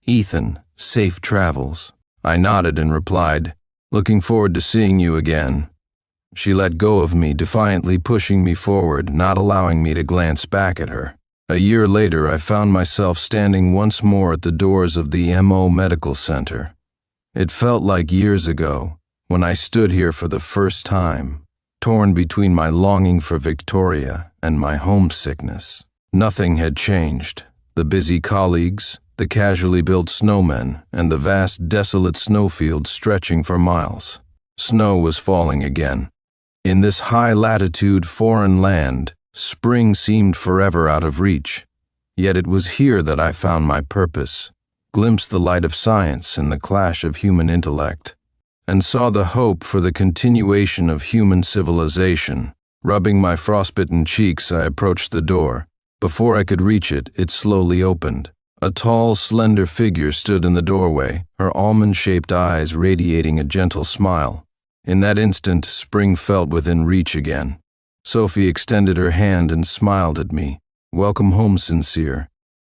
"Ethan, safe travels." I nodded and replied, "Looking forward to seeing you again." She let go of me, defiantly pushing me forward, not allowing me to glance back at her. A year later, I found myself standing once more at the doors of the MO Medical Center. It felt like years ago, when I stood here for the first time, torn between my longing for Victoria and my homesickness. Nothing had changed. The busy colleagues, the casually built snowmen, and the vast, desolate snowfields stretching for miles. Snow was falling again. In this high-latitude foreign land, spring seemed forever out of reach. Yet it was here that I found my purpose, glimpsed the light of science in the clash of human intellect, and saw the hope for the continuation of human civilization. Rubbing my frostbitten cheeks, I approached the door. Before I could reach it, it slowly opened. A tall, slender figure stood in the doorway, her almond-shaped eyes radiating a gentle smile. In that instant, spring felt within reach again. Sophie extended her hand and smiled at me. "Welcome home, Sincere.